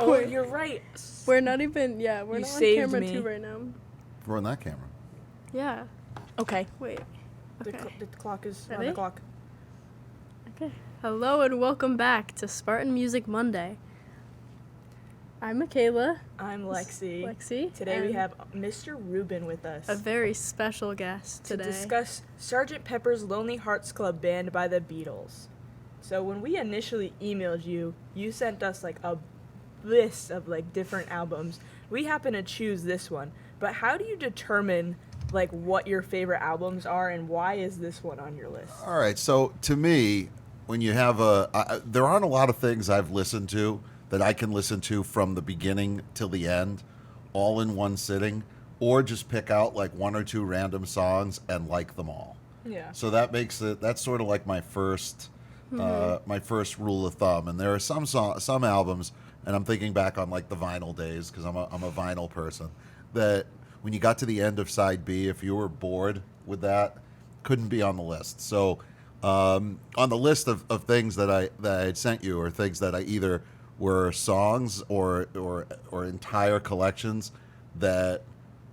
Oh, Wait. you're right. We're not even, we're You not on saved camera me. 2 right now. We're on that camera. Yeah. Okay. Wait. The, Okay. the clock is on Ready? the clock. Okay. Hello and welcome back to Spartan Music Monday. I'm Mikayla. I'm Lexi. Lexi. Today we and have Mr. Rubin with us a very special guest to today. discuss Sgt. Pepper's Lonely Hearts Club Band by the Beatles. So when we initially emailed you, you sent us like a list of like different albums. We happen to choose this one, but how do you determine like what your favorite albums are and why is this one on your list? All right. So to me, when you have there aren't a lot of things I've listened to that I can listen to from the beginning till the end, all in one sitting, or just pick out like one or two random songs and like them all. Yeah. So that's sort of like my first rule of thumb. And there are some albums, and I'm thinking back on like the vinyl days because I'm a vinyl person, that when you got to the end of side B, if you were bored with that, couldn't be on the list. So on the list of things that I had sent you, or things that I either were songs or entire collections that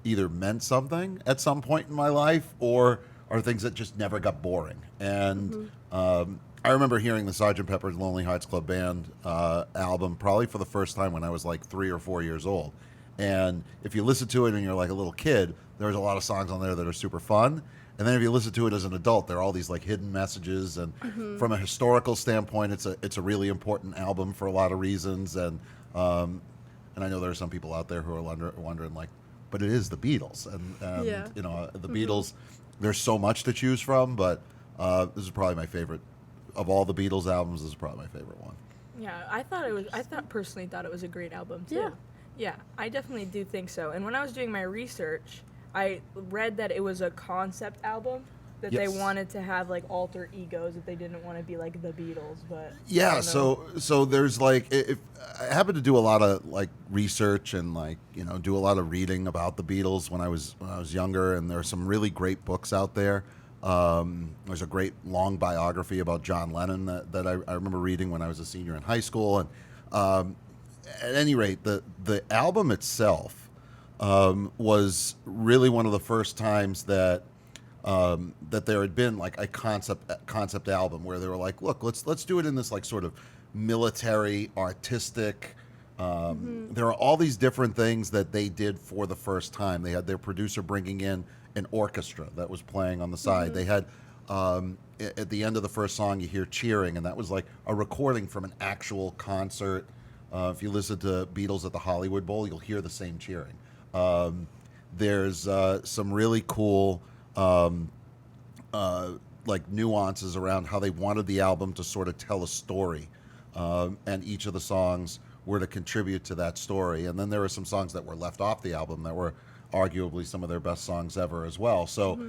either meant something at some point in my life, or are things that just never got boring. And I remember hearing the Sgt. Pepper's Lonely Hearts Club Band album probably for the first time when I was like 3 or 4 years old. And if you listen to it and you're like a little kid, there's a lot of songs on there that are super fun. And then if you listen to it as an adult, there are all these like hidden messages. And from a historical standpoint, it's a really important album for a lot of reasons. And I know there are some people out there who are wondering like, but it is the Beatles, and Yeah. you know, the Beatles. There's so much to choose from, but this is probably my favorite of all the Beatles albums. This is probably my favorite one. Yeah, I personally thought it was a great album too. Yeah. Yeah, I definitely do think so. And when I was doing my research, I read that it was a concept album, that they Yes. wanted to have like alter egos, that they didn't want to be like the Beatles, but I Yeah, don't know. so there's like, if I happened to do a lot of like research and like, you know, do a lot of reading about the Beatles when I was younger, and there are some really great books out there. There's a great long biography about John Lennon that I remember reading when I was a senior in high school. And at any rate, the album itself was really one of the first times that there had been like a concept album where they were like, look, let's do it in this like sort of military, artistic. There are all these different things that they did for the first time. They had their producer bringing in an orchestra that was playing on the side. They had at the end of the first song, you hear cheering, and that was like a recording from an actual concert. If you listen to Beatles at the Hollywood Bowl, you'll hear the same cheering. There's some really cool like nuances around how they wanted the album to sort of tell a story, and each of the songs were to contribute to that story. And then there were some songs that were left off the album that were arguably some of their best songs ever as well. So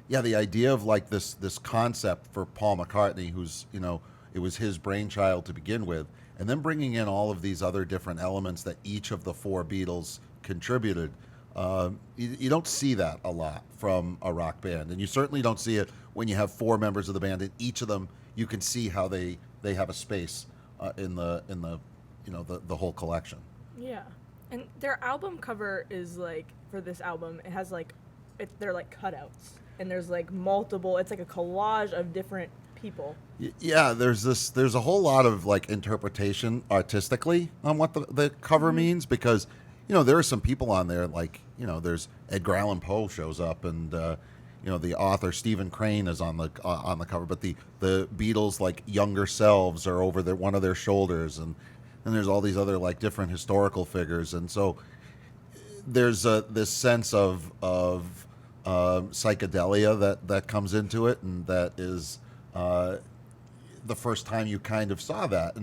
yeah, the idea of like this concept for Paul McCartney, who's, you know, it was his brainchild to begin with, and then bringing in all of these other different elements that each of the 4 Beatles contributed. You don't see that a lot from a rock band, and you certainly don't see it when you have 4 members of the band, and each of them you can see how they have a space in the you know, the whole collection. Yeah. And their album cover is like, for this album, it has like, they're like cutouts, and there's like multiple, it's like a collage of different people. Yeah, there's a whole lot of like interpretation artistically on what the cover means, because, you know, there are some people on there, like, you know, there's Edgar Allan Poe shows up, and you know, the author Stephen Crane is on the cover, but the Beatles like younger selves are over one of their shoulders, and there's all these other like different historical figures, and so there's this sense of psychedelia that comes into it, and that is the first time you kind of saw that.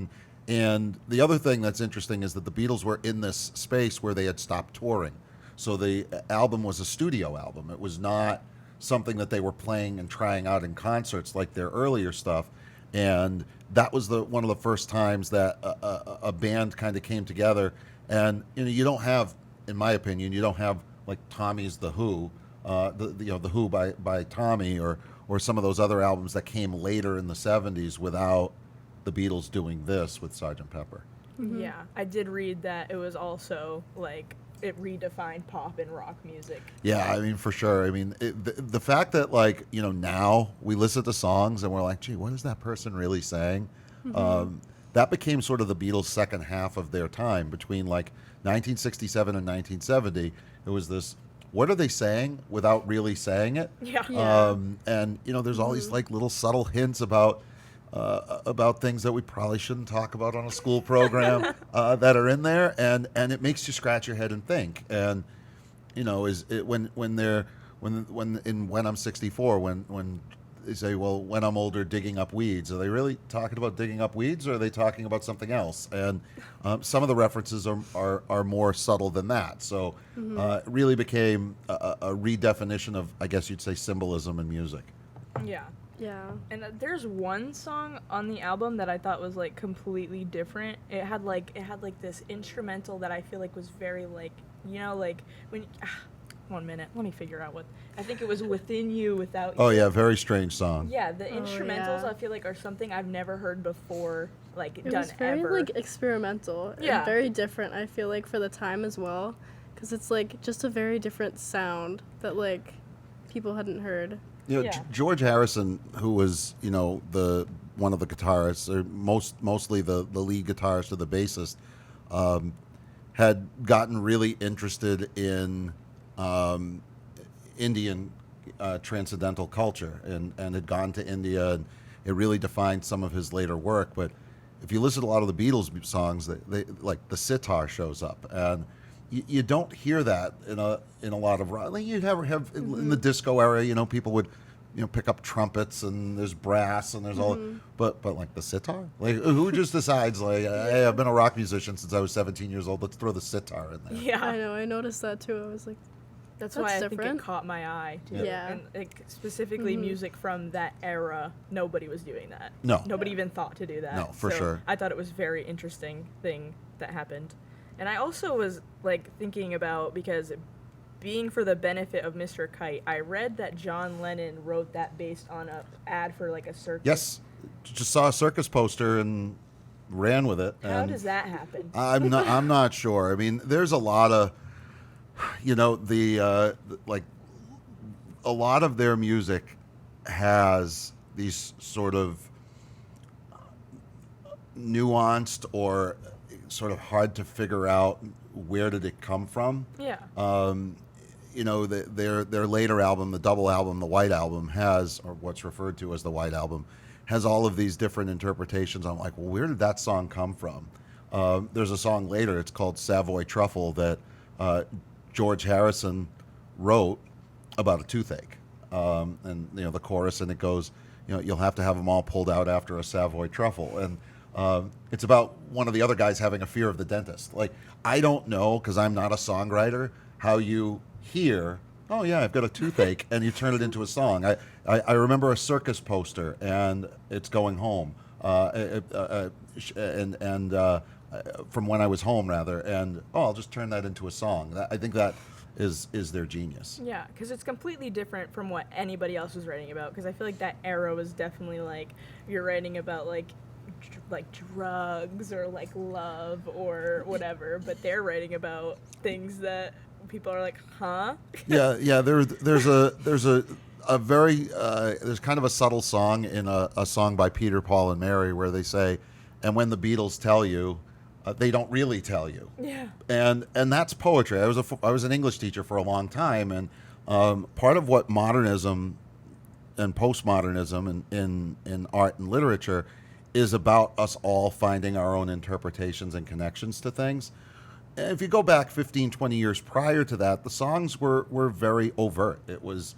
And the other thing that's interesting is that the Beatles were in this space where they had stopped touring, so the album was a studio album. It was not something that they were playing and trying out in concerts like their earlier stuff. And that was one of the first times that a band kind of came together. And, you know, you don't have, in my opinion, you don't have like Tommy's The Who, the Who by Tommy, or some of those other albums that came later in the 70s without the Beatles doing this with Sgt. Pepper. Yeah, I did read that it was also like it redefined pop and rock music. Yeah, I mean, for sure. I mean, the fact that, like, now we listen to songs and we're like, gee, what is that person really saying? That became sort of the Beatles' second half of their time between like 1967 and 1970. It was this, what are they saying without really saying it? Yeah. Yeah. And there's all these like little subtle hints about things that we probably shouldn't talk about on a school program that are in there, and it makes you scratch your head and think. And is it when I'm 64, when they say, well, when I'm older, digging up weeds, are they really talking about digging up weeds, or are they talking about something else? And some of the references are more subtle than that. So it really became a redefinition of, I guess you'd say, symbolism in music. Yeah. Yeah. And there's one song on the album that I thought was like completely different. It had like this instrumental that I feel like was very like, like when you, 1 minute, let me figure out what, I think it was Within You, Without You. Oh yeah, very strange song. Yeah, the instrumentals yeah. I feel like are something I've never heard before, like It done was very ever. like experimental Yeah. and very different, I feel like, for the time as well, because it's like just a very different sound that like people hadn't heard. Yeah. George Harrison, who was the one of the guitarists, or mostly the lead guitarist or the bassist, had gotten really interested in Indian transcendental culture, and had gone to India, and it really defined some of his later work. But if you listen to a lot of the Beatles songs, they like the sitar shows up, and you don't hear that in a lot of rock. Like you have in the disco era, people would pick up trumpets, and there's brass, and there's all, but like the sitar, like who just decides like, hey, I've been a rock musician since I was 17 years old, let's throw the sitar in there. Yeah. I know, I noticed that too. I was like, That's That's why I think different. it caught my eye too. Yeah. And like specifically music from that era, nobody was doing that. No. Nobody even thought to do that. No, for So sure. I thought it was very interesting thing that happened. And I also was like thinking about, because being for the benefit of Mr. Kite, I read that John Lennon wrote that based on a ad for like a circus. Yes, just saw a circus poster and ran with it. How and does that happen? I'm not sure. I mean, there's a lot of, like a lot of their music has these sort of nuanced or sort of hard to figure out where did it come from. Yeah. Their later album, the double album, the White Album, has, or what's referred to as the White Album, has all of these different interpretations. I'm like, well, where did that song come from? There's a song later, it's called Savoy Truffle, that George Harrison wrote about a toothache. And the chorus, and it goes, you'll have to have them all pulled out after a Savoy Truffle. And it's about one of the other guys having a fear of the dentist. Like, I don't know, because I'm not a songwriter, how you hear, oh yeah, I've got a toothache, and you turn it into a song. I remember a circus poster, and it's going home, from when I was home, rather, and I'll just turn that into a song. I think that is their genius. Yeah, because it's completely different from what anybody else was writing about. Because I feel like that era was definitely like, you're writing about like drugs or like love or whatever, but they're writing about things that people are like, huh? Yeah. There's a very there's kind of a subtle song in a song by Peter, Paul, and Mary where they say, and when the Beatles tell you, they don't really tell you. Yeah. And that's poetry. I was an English teacher for a long time, and part of what modernism and postmodernism in art and literature is about us all finding our own interpretations and connections to things. And if you go back 15, 20 years prior to that, the songs were very overt. It was,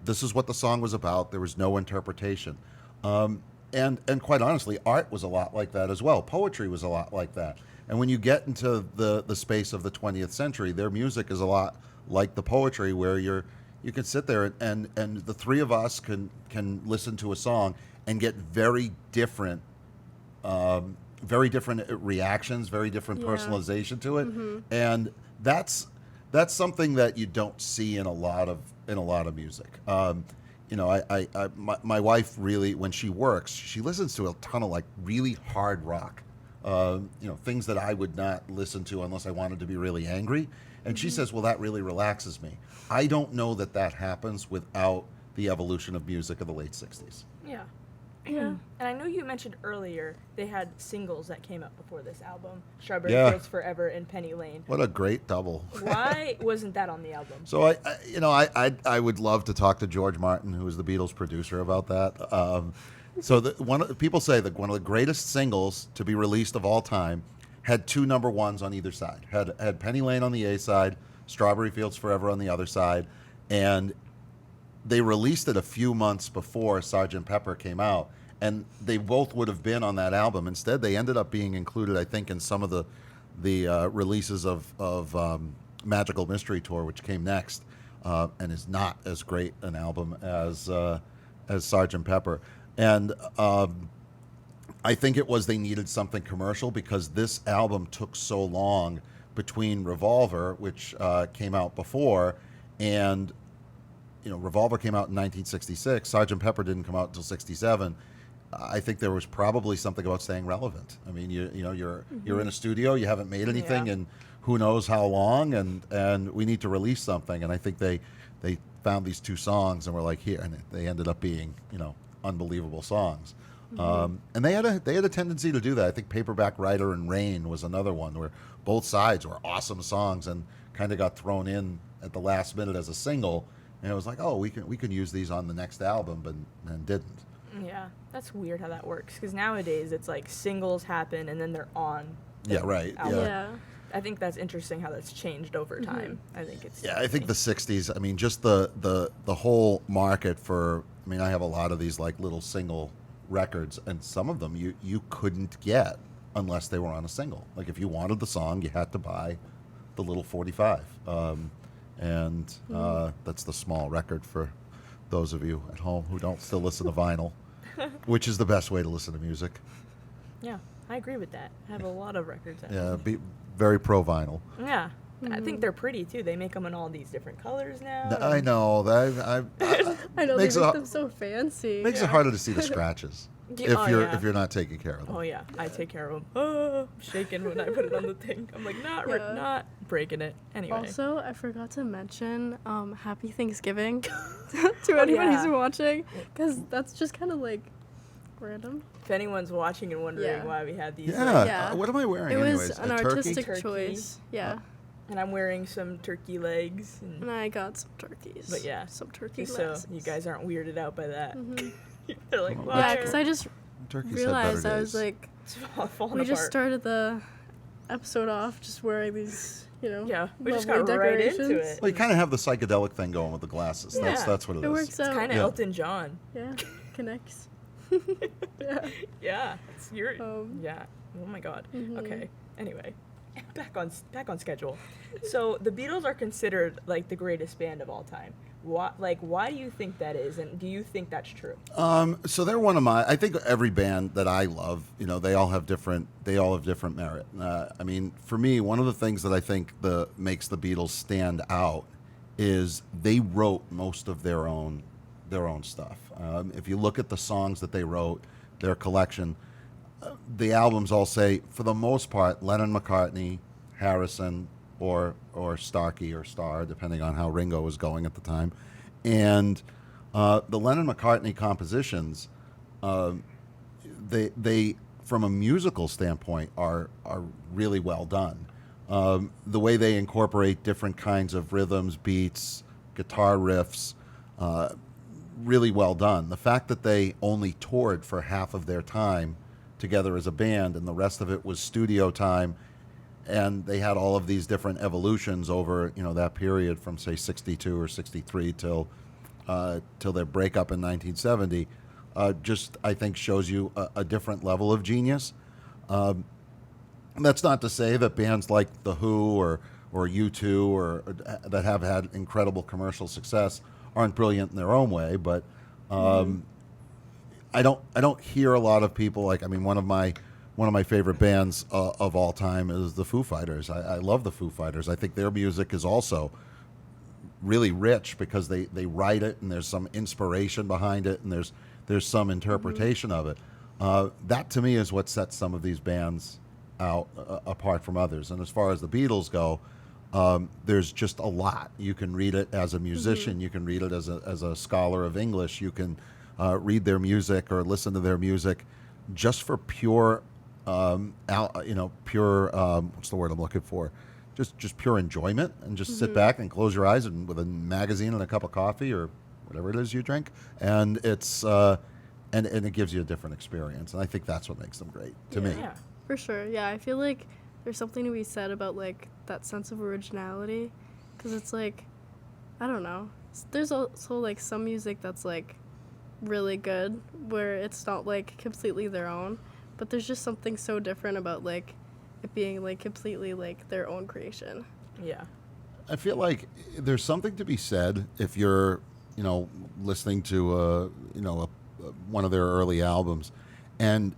this is what the song was about. There was no interpretation. And quite honestly, art was a lot like that as well. Poetry was a lot like that. And when you get into the space of the 20th century, their music is a lot like the poetry, where you can sit there and the three of us can listen to a song and get very different reactions, very different personalization to it. And that's something that you don't see in a lot of music. My wife really, when she works, she listens to a ton of like really hard rock. things that I would not listen to unless I wanted to be really angry. And she says, well, that really relaxes me. I don't know that happens without the evolution of music of the late 60s. Yeah. Yeah. And I know you mentioned earlier they had singles that came out before this album, Strawberry Yeah. Fields Forever and Penny Lane. What a great double. Why wasn't that on the album? So I would love to talk to George Martin, who was the Beatles producer, about that. People say that one of the greatest singles to be released of all time had two number ones on either side. Had Penny Lane on the A side, Strawberry Fields Forever on the other side, and they released it a few months before Sgt. Pepper came out, and they both would have been on that album. Instead, they ended up being included, I think, in some of the releases of Magical Mystery Tour, which came next, and is not as great an album as Sgt. Pepper. And I think it was they needed something commercial because this album took so long between Revolver, which came out before, and Revolver came out in 1966. Sgt. Pepper didn't come out until 67. I think there was probably something about staying relevant. I mean, you're in a studio, you haven't made anything, and who knows how long, and we need to release something. And I think they found these two songs and were like, here, and they ended up being unbelievable songs. And they had a tendency to do that. I think Paperback Writer and Rain was another one where both sides were awesome songs and kind of got thrown in at the last minute as a single. And it was like, oh, we can use these on the next album, but and didn't. Yeah, that's weird how that works. Because nowadays it's like singles happen and then they're on. Yeah, right. Album. Yeah. I think that's interesting how that's changed over time. I think it's. Yeah, I think the 60s, I mean, just the whole market for, I mean, I have a lot of these like little single records, and some of them you couldn't get unless they were on a single. Like if you wanted the song, you had to buy the little 45. That's the small record for those of you at home who don't still listen to vinyl, which is the best way to listen to music. Yeah, I agree with that. I have a lot of records. Yeah, be very pro vinyl. Yeah. I think they're pretty too. They make them in all these different colors now. I know that. I know, they makes make it- them so fancy. Makes it harder to see the scratches Yeah, if you're not taking care of them. Oh yeah, I take care of them. Oh, I'm shaking when I put it on the thing. I'm like not breaking it. Anyway. Also, I forgot to mention Happy Thanksgiving to anybody who's watching, because that's just kind of like random. If anyone's watching and wondering Yeah. why we had these, Yeah. Yeah. What am I wearing? It anyways? was an A turkey? artistic Turkey. choice. Yeah. and I'm wearing some turkey legs. And I got some turkeys. But yeah, Some turkey just so glasses. you guys aren't weirded out by that. Mhm. They're like, Well, why? Yeah, because I just Turkeys had realized better I was days. like, It's falling we just apart. started the episode off just wearing these, Yeah, we just lovely got right into decorations. it. Well, you kind of have the psychedelic thing going with the glasses. Yeah. That's what it is. It works out. Kind of Yeah. Elton John. Yeah, connects. Yeah. Yeah, it's your. Yeah. Oh my God. Mhm. Okay. Anyway, back on schedule. So the Beatles are considered like the greatest band of all time. Why do you think that is, and do you think that's true? So they're one of my. I think every band that I love, they all have different merit. I mean, for me, one of the things that I think makes the Beatles stand out is they wrote most of their own stuff. If you look at the songs that they wrote, their collection, the albums all say, for the most part, Lennon, McCartney, Harrison, or Starkey or Starr, depending on how Ringo was going at the time. And the Lennon-McCartney compositions, they from a musical standpoint are really well done. The way they incorporate different kinds of rhythms, beats, guitar riffs, really well done. The fact that they only toured for half of their time together as a band and the rest of it was studio time, and they had all of these different evolutions over that period from say 62 or 63 till their breakup in 1970, just I think shows you a different level of genius. That's not to say that bands like The Who or U2 or that have had incredible commercial success aren't brilliant in their own way, but I don't hear a lot of people one of my favorite bands of all time is the Foo Fighters. I love the Foo Fighters. I think their music is also really rich because they write it and there's some inspiration behind it and there's some interpretation of it. That to me is what sets some of these bands out apart from others. And as far as the Beatles go, there's just a lot. You can read it as a musician. You can read it as a scholar of English. You can read their music or listen to their music just for pure, pure, what's the word I'm looking for? Just pure enjoyment, and just sit back and close your eyes and with a magazine and a cup of coffee or whatever it is you drink, and it's and it gives you a different experience. And I think that's what makes them great to me. Yeah. For sure. Yeah, I feel like there's something to be said about like that sense of originality, because it's like, I don't know. There's also like some music that's like really good where it's not like completely their own, but there's just something so different about like it being like completely like their own creation. Yeah. I feel like there's something to be said if you're, listening to one of their early albums, and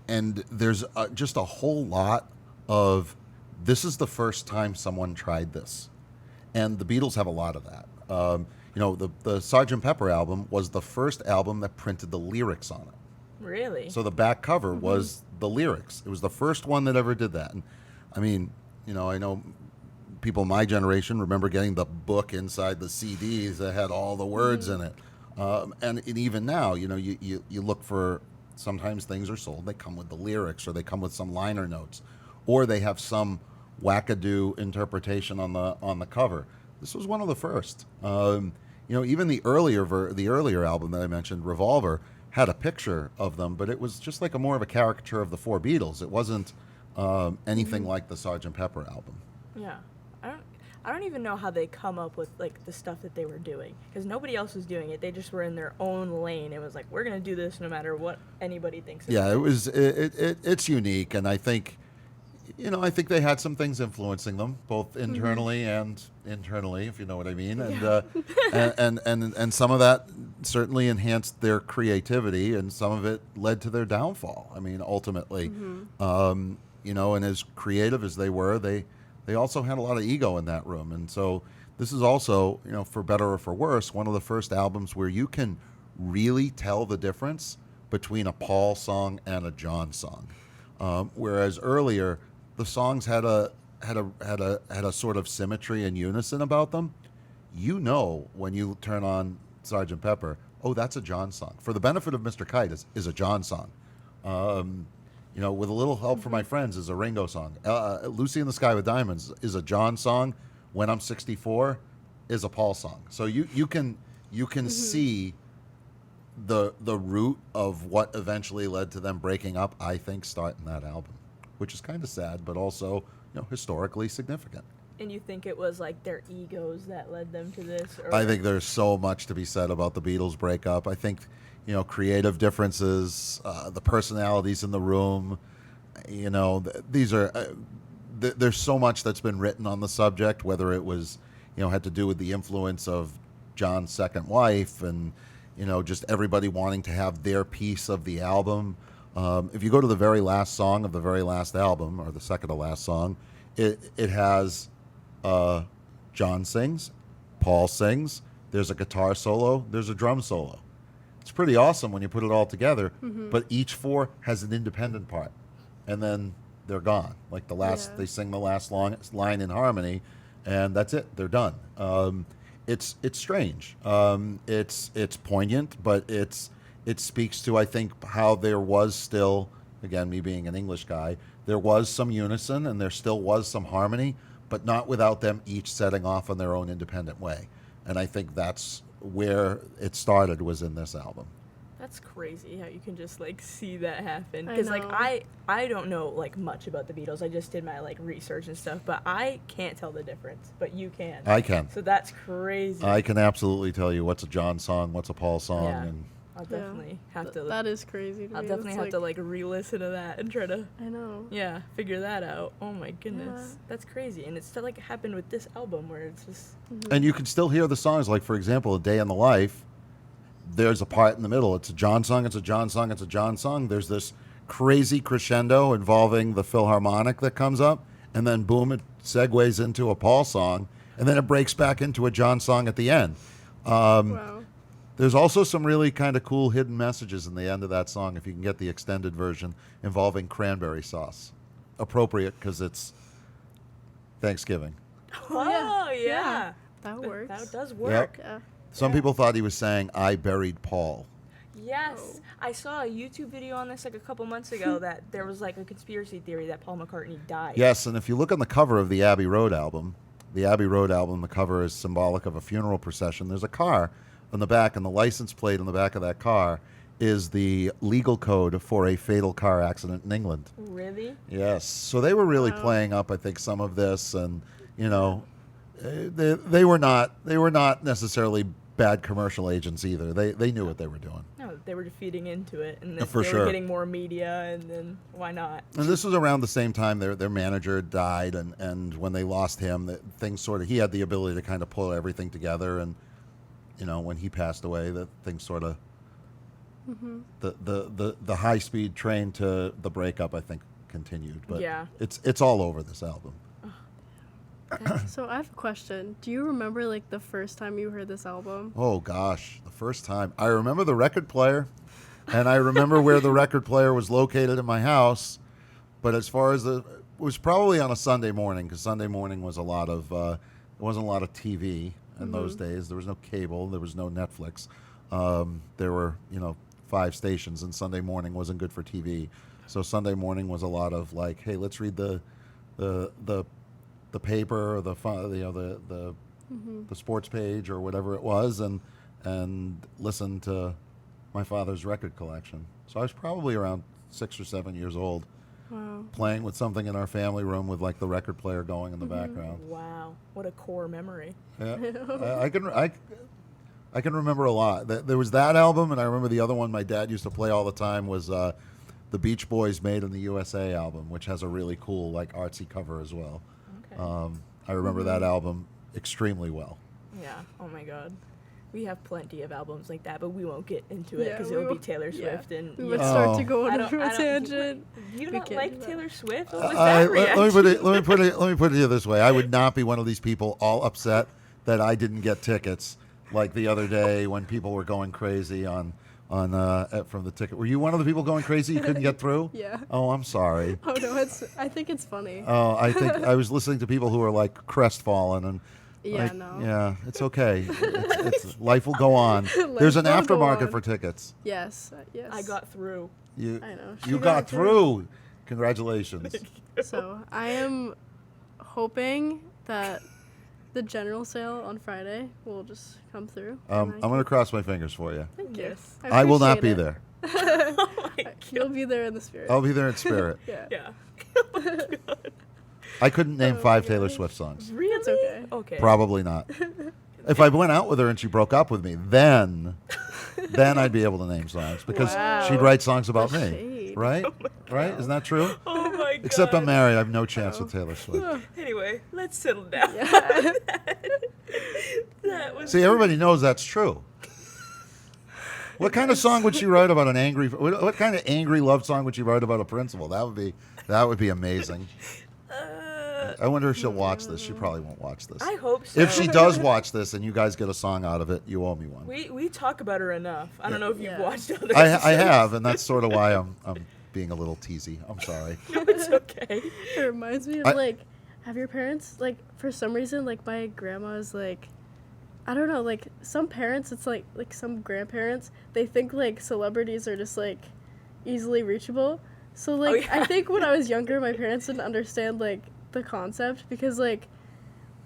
there's just a whole lot of, this is the first time someone tried this, and the Beatles have a lot of that. The Sgt. Pepper album was the first album that printed the lyrics on it. Really? So the back cover was the lyrics. It was the first one that ever did that. And I mean, I know people my generation remember getting the book inside the CDs that had all the words in it. And even now, you look for, sometimes things are sold, they come with the lyrics, or they come with some liner notes, or they have some wackadoo interpretation on the cover. This was one of the first. Even the earlier album that I mentioned, Revolver, had a picture of them, but it was just like more of a caricature of the four Beatles. It wasn't anything like the Sgt. Pepper album. Yeah. I don't even know how they come up with like the stuff that they were doing, because nobody else was doing it. They just were in their own lane. It was like, we're gonna do this no matter what anybody thinks. Yeah, it's unique, and I think they had some things influencing them, both internally and internally, if you know what I mean. And and some of that certainly enhanced their creativity, and some of it led to their downfall. I mean, ultimately, and as creative as they were, they also had a lot of ego in that room. And so this is also, for better or for worse, one of the first albums where you can really tell the difference between a Paul song and a John song. Whereas earlier, the songs had a sort of symmetry and unison about them. When you turn on Sgt. Pepper, oh, that's a John song. For the Benefit of Mr. Kite is a John song. With a Little Help from My Friends is a Ringo song. Lucy in the Sky with Diamonds is a John song. When I'm 64 is a Paul song. So you can see the root of what eventually led to them breaking up, I think, starting that album, which is kind of sad, but also historically significant. And you think it was like their egos that led them to this? Or? I think there's so much to be said about the Beatles breakup. I think creative differences, the personalities in the room, these are, there's so much that's been written on the subject, whether it was, had to do with the influence of John's second wife and, just everybody wanting to have their piece of the album. If you go to the very last song of the very last album, or the second to last song, it has John sings, Paul sings, there's a guitar solo, there's a drum solo. It's pretty awesome when you put it all together, but each four has an independent part, and then they're gone. Like they sing the last line in harmony, and that's it. They're done. It's strange. It's poignant, but it speaks to, I think, how there was still, again, me being an English guy, there was some unison and there still was some harmony, but not without them each setting off on their own independent way. And I think that's where it started, was in this album. That's crazy how you can just like see that happen, because like I don't know like much about the Beatles. I just did my like research and stuff, but I can't tell the difference, but you can. I can. So that's crazy. I can absolutely tell you what's a John song, what's a Paul song. Yeah. And I'll definitely have to. That is crazy to me. I'll definitely have to like re-listen to that and try to. I know. Yeah, figure that out. Oh my goodness, Yeah. that's crazy, and it's still like happened with this album where it's just. And you can still hear the songs, like for example, A Day in the Life. There's a part in the middle. It's a John song. It's a John song. It's a John song. There's this crazy crescendo involving the Philharmonic that comes up, and then boom, it segues into a Paul song, and then it breaks back into a John song at the end. Wow. There's also some really kind of cool hidden messages in the end of that song, if you can get the extended version, involving cranberry sauce. appropriate because it's Thanksgiving. Oh, yeah. That works. That does work. Yeah. Some people thought he was saying, I buried Paul. Yes. I saw a YouTube video on this like a couple months ago that there was like a conspiracy theory that Paul McCartney died. Yes, and if you look on the cover of the Abbey Road album, the cover is symbolic of a funeral procession. There's a car on the back, and the license plate on the back of that car is the legal code for a fatal car accident in England. Really? Yes. So they were really playing up, I think, some of this, and they were not necessarily bad commercial agents either. They knew what they were doing. No, they were feeding into it, and then For they sure. were getting more media, and then why not? And this was around the same time their manager died, and when they lost him, things he had the ability to kind of pull everything together, and when he passed away, that things sort of the high speed train to the breakup, I think, continued. But Yeah. it's all over this album. Okay, so I have a question. Do you remember like the first time you heard this album? Oh gosh, the first time I remember the record player, and I remember where the record player was located in my house. But as far as it was probably on a Sunday morning, because Sunday morning was there wasn't a lot of TV in those days. There was no cable. There was no Netflix. There were 5 stations, and Sunday morning wasn't good for TV. So Sunday morning was a lot of like, hey, let's read the paper or the sports page or whatever it was, and listen to my father's record collection. So I was probably around 6 or 7 years old. Wow. Playing with something in our family room with like the record player going in the background. Wow, what a core memory. Yeah, I can remember a lot. There was that album, and I remember the other one my dad used to play all the time was the Beach Boys Made in the USA album, which has a really cool like artsy cover as well. Okay. I remember that album extremely well. Yeah. Oh my God. We have plenty of albums like that, but we won't get into it because we it would be won't- Taylor Swift, and We would start to go I on don't- a I don't- tangent. You We don't can't like do that. Taylor Swift? What was that reaction? Let me put it this way. I would not be one of these people all upset that I didn't get tickets like the other day when people were going crazy from the ticket. Were you one of the people going crazy you couldn't get through? Yeah. Oh, I'm sorry. Oh no, I think it's funny. Oh, I think I was listening to people who were like crestfallen and. Yeah, Like, no. Yeah, it's okay. Life will go on. There's an Life will go aftermarket on. for tickets. Yes. I got through. You, I know. You She got got through. Congratulations. So I am hoping that the general sale on Friday will just come through. I'm going to cross my fingers for you. Thank you. Yes. I will not be appreciate there. Oh my it. You'll be there in the spirit. I'll be there in spirit. Yeah. Yeah. I couldn't name 5 Taylor Swift songs. Really? It's okay. Okay. Probably not. If I went out with her and she broke up with me, then I'd be able to name songs because Wow. she'd write songs about The me. shade. Right? Right? Isn't that true? Oh my God. Except I'm married. I have no chance with Taylor Swift. Anyway, let's settle down. Yeah. That was See, everybody knows that's true. What kind of song would she write about an angry? What kind of angry love song would she write about a principal? That would be amazing. I wonder if she'll watch this. She probably won't watch this. I hope so. If she does watch this and you guys get a song out of it, you owe me one. We talk about her enough. I don't know if you've Yeah. watched others. I have, and that's sort of why I'm being a little teasy. I'm sorry. No, it's okay. It reminds me of like, have your parents like for some reason like my grandma is like, I don't know, like some parents it's like some grandparents they think like celebrities are just like easily reachable. So like yeah. I think when I was younger my parents didn't understand like the concept because like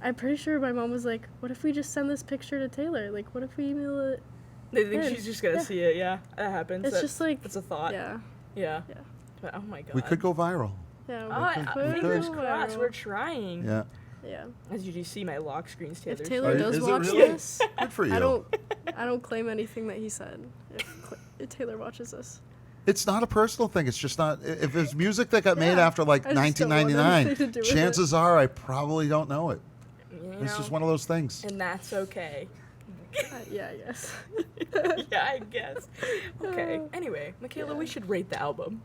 I'm pretty sure my mom was like, what if we just send this picture to Taylor? Like what if we email it? They think Yeah. she's just gonna Yeah. see it. Yeah, that happens. It's just like it's a thought. yeah. Yeah. Yeah. But oh my God. We could go viral. Yeah. Oh, we could fingers go crossed. viral. We're trying. Yeah. Yeah. As you see, my lock screen's Taylor. If Taylor Are- does is it watch really? this, Good for you. I don't claim anything that he said. If Taylor watches this, It's not a personal thing. It's just not. If it's music that got made Yeah. after like I just don't want anything to 1999, do with chances are I probably don't know it. You It's know, just one of those things. and that's okay. yeah, I guess. Yeah, I guess. Okay. Anyway, Mikayla, Yeah. we should rate the album.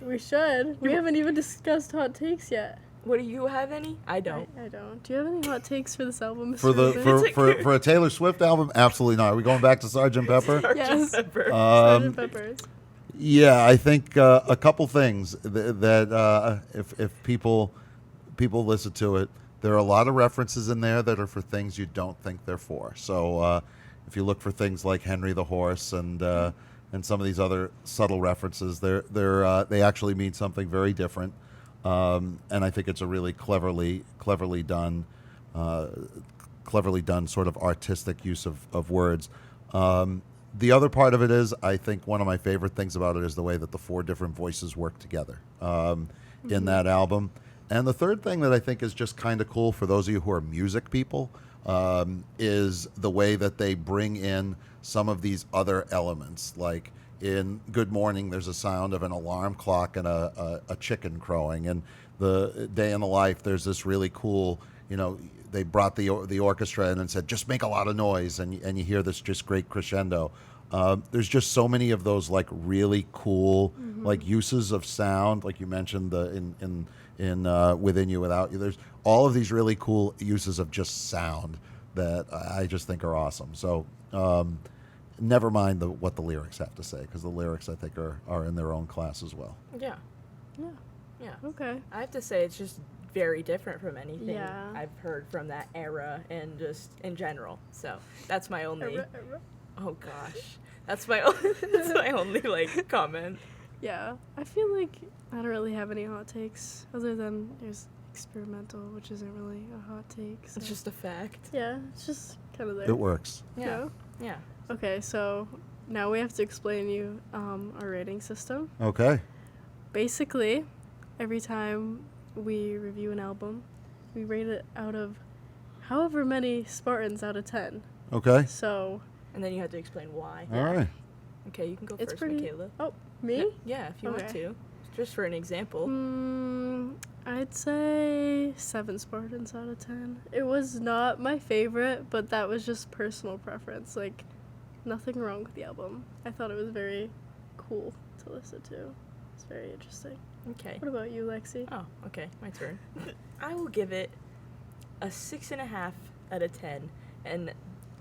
We should. We haven't even discussed hot takes yet. What do you have any? I don't. I don't. Do you have any hot takes for this album, Mr. For the Rubin? for a Taylor Swift album, absolutely not. Are we going back to Sgt. Pepper? Sgt. Yes. Pepper. Sgt. Peppers. Yeah, I think a couple things that if people listen to it, there are a lot of references in there that are for things you don't think they're for. So if you look for things like Henry the Horse and some of these other subtle references, they actually mean something very different. And I think it's a really cleverly done sort of artistic use of words. The other part of it is, I think one of my favorite things about it is the way that the four different voices work together in that album. And the third thing that I think is just kind of cool for those of you who are music people is the way that they bring in some of these other elements. Like in Good Morning, there's a sound of an alarm clock and a chicken crowing. And the Day in the Life, there's this really cool, they brought the orchestra in and said, just make a lot of noise, and you hear this just great crescendo. There's just so many of those like really cool like uses of sound, like you mentioned in Within You Without You. There's all of these really cool uses of just sound that I just think are awesome. So never mind what the lyrics have to say, because the lyrics I think are in their own class as well. Yeah. Yeah. Yeah. Okay. I have to say it's just very different from anything Yeah. I've heard from that era and just in general. So that's my only. Oh gosh, that's my only like comment. Yeah. I feel like I don't really have any hot takes other than there's experimental, which isn't really a hot take. So. It's just a fact. Yeah, it's just kind of there. It works. Yeah. Yeah. Okay, so now we have to explain you our rating system. Okay. Basically, every time we review an album, we rate it out of however many Spartans out of 10. Okay. So, And then you have to explain why. All right. Okay, you can go It's first, pretty- Mikayla. oh, me? Yeah, if you want Okay. to. Just for an example. I'd say 7 Spartans out of 10. It was not my favorite, but that was just personal preference. Like, nothing wrong with the album. I thought it was very cool to listen to. It's very interesting. Okay. What about you, Lexi? Oh, okay, my turn. I will give it a 6.5 out of 10. And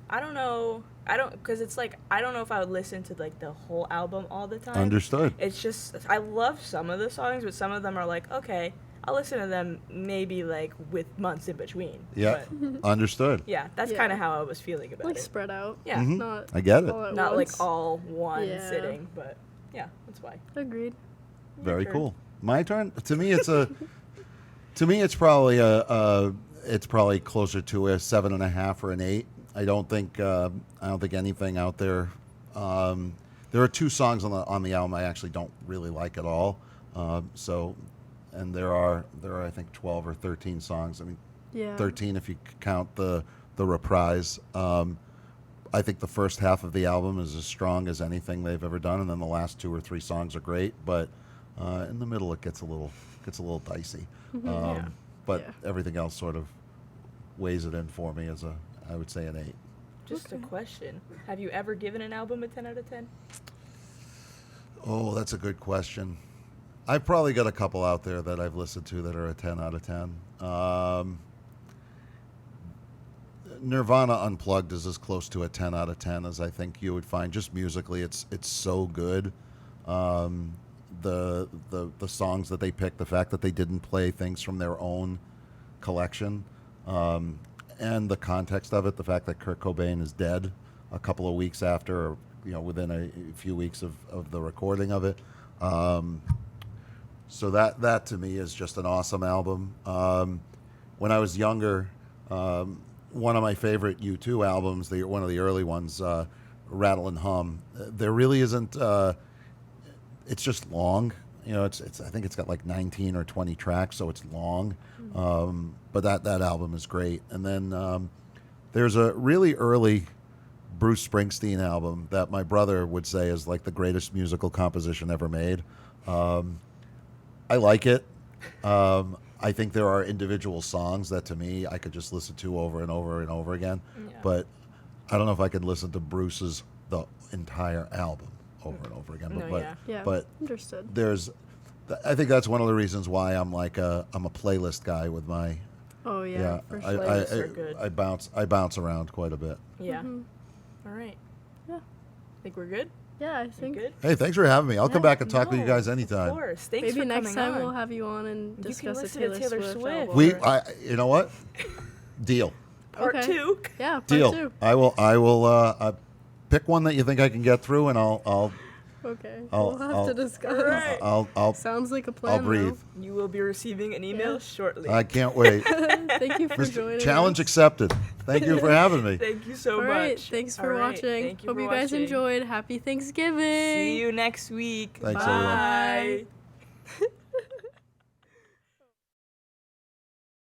I don't know, because it's like, I don't know if I would listen to like the whole album all the time. Understood. It's just, I love some of the songs, but some of them are like, okay, I'll listen to them maybe like with months in between. Yeah. But Understood. yeah, that's Yeah. kind of how I was feeling about Like it. spread out. Yeah. Mhm. Not I get it. all at Not once. like all one Yeah. sitting, but yeah, that's why. Agreed. Very turn. cool. My turn. To me, it's probably it's probably closer to a 7.5 or an 8. I don't think anything out there. There are 2 songs on the album I actually don't really like at all. And there are I think 12 or 13 songs. I mean, Yeah. 13 if you count the reprise. I think the first half of the album is as strong as anything they've ever done, and then the last 2 or 3 songs are great. But in the middle, it gets a little dicey. Yeah. But Yeah. everything else sort of weighs it in for me as I would say an 8. Just a Okay. question. Have you ever given an album a 10 out of 10? Oh, that's a good question. I've probably got a couple out there that I've listened to that are a 10 out of 10. Nirvana Unplugged is as close to a 10 out of 10 as I think you would find. Just musically, it's so good. The songs that they picked, the fact that they didn't play things from their own collection, and the context of it, the fact that Kurt Cobain is dead a couple of weeks after, or within a few weeks of the recording of it. So that to me is just an awesome album. When I was younger, one of my favorite U2 albums, one of the early ones, Rattle and Hum. There really isn't. It's just long. It's. I think it's got like 19 or 20 tracks, so it's long. But that album is great. And then there's a really early Bruce Springsteen album that my brother would say is like the greatest musical composition ever made. I like it. I think there are individual songs that to me I could just listen to over and over and over again. Yeah. But I don't know if I could listen to Bruce's the entire album over and over again. No, but yeah. Yeah. but Understood. I think that's one of the reasons why I'm a playlist guy with my Oh yeah. For sure. Playlists are good. I bounce around quite a bit. Yeah. Mhm. All right. Yeah. Think we're good? Yeah, I You think good? Hey, thanks for having me. I'll come Yeah, back and talk with you No, guys anytime. Of course. Thanks maybe for next coming time on. we'll have you on and You can discuss a listen to Taylor, Taylor Swift. Swift. album. You know what? Deal. Part Okay. 2. Yeah, part Deal. 2. I will pick one that you think I can get through, and I'll Okay, I'll- we'll have I'll- to discuss. Alright. I'll Sounds like a plan. breathe. You will be receiving an email Yeah. shortly. I can't wait. Though. Thank you for joining. Challenge us. accepted. Thank you for having me. Thank you so All much. right, thanks for All right, watching. Thank you Hope for you guys watching. enjoyed. Happy Thanksgiving. See you next week. Thanks, Bye. everyone.